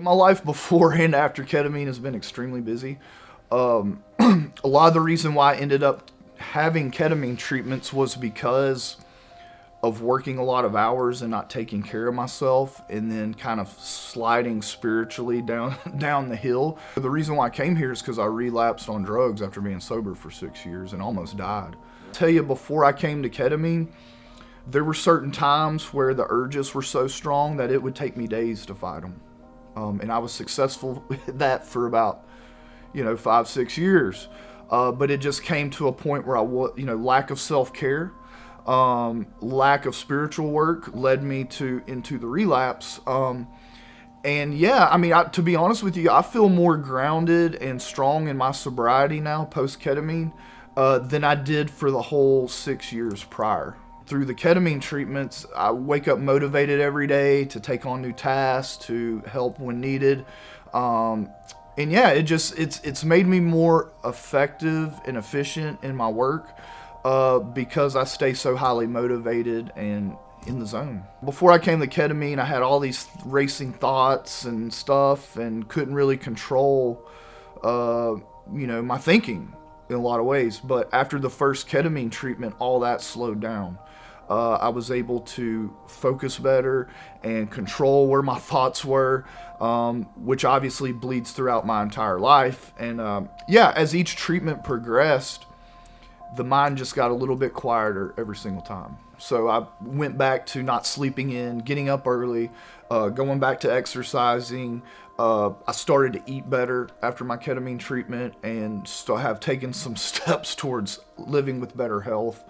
My life before and after ketamine has been extremely busy. A lot of the reason why I ended up having ketamine treatments was because of working a lot of hours and not taking care of myself, and then kind of sliding spiritually down the hill. The reason why I came here is because I relapsed on drugs after being sober for 6 years and almost died. I'll tell you, before I came to ketamine, there were certain times where the urges were so strong that it would take me days to fight them. And I was successful with that for about 5-6 years. But it just came to a point where lack of self-care, lack of spiritual work led me into the relapse. And yeah, to be honest with you, I feel more grounded and strong in my sobriety now, post-ketamine, than I did for the whole 6 years prior. Through the ketamine treatments, I wake up motivated every day to take on new tasks, to help when needed. And yeah, it's made me more effective and efficient in my work because I stay so highly motivated and in the zone. Before I came to ketamine, I had all these racing thoughts and stuff and couldn't really control, my thinking in a lot of ways. But after the first ketamine treatment, all that slowed down. I was able to focus better and control where my thoughts were, which obviously bleeds throughout my entire life. And as each treatment progressed, the mind just got a little bit quieter every single time. So I went back to not sleeping in, getting up early, going back to exercising. I started to eat better after my ketamine treatment and still have taken some steps towards living with better health.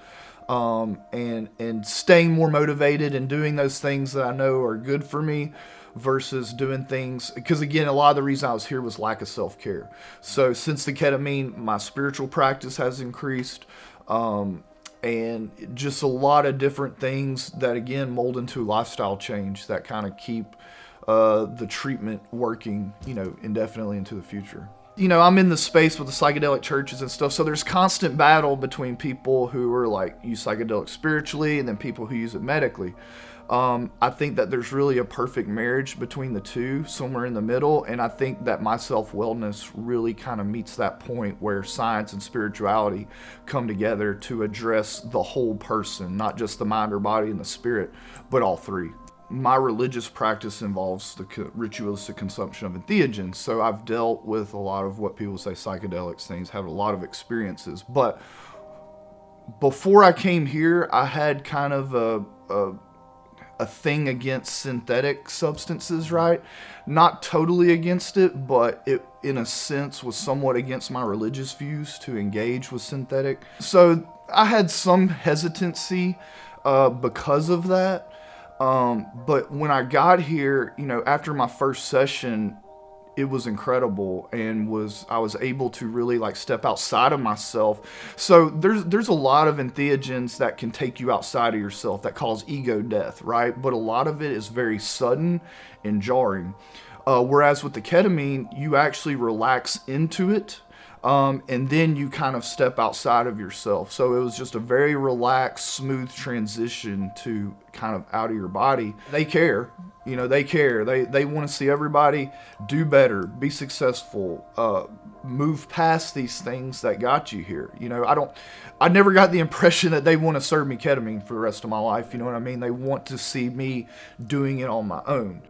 And staying more motivated and doing those things that I know are good for me versus doing things, because again, a lot of the reason I was here was lack of self-care. So since the ketamine, my spiritual practice has increased, and just a lot of different things that again mold into lifestyle change that kind of keep the treatment working, indefinitely into the future. I'm in the space with the psychedelic churches and stuff, so there's constant battle between people who are use psychedelics spiritually and then people who use it medically. I think that there's really a perfect marriage between the two, somewhere in the middle, and I think that my self-wellness really kind of meets that point where science and spirituality come together to address the whole person, not just the mind or body and the spirit, but all three. My religious practice involves the ritualistic consumption of entheogens, so I've dealt with a lot of what people say psychedelics things, have a lot of experiences. But before I came here, I had kind of a thing against synthetic substances, right? Not totally against it, but it, in a sense, was somewhat against my religious views to engage with synthetic. So I had some hesitancy because of that. But when I got here, after my first session, it was incredible, and I was able to really step outside of myself. So there's a lot of entheogens that can take you outside of yourself that cause ego death, right? But a lot of it is very sudden and jarring. Whereas with the ketamine, you actually relax into it. And then you kind of step outside of yourself. So it was just a very relaxed, smooth transition to kind of out of your body. They care, they care. They want to see everybody do better, be successful, move past these things that got you here. I never got the impression that they want to serve me ketamine for the rest of my life. You know what I mean? They want to see me doing it on my own.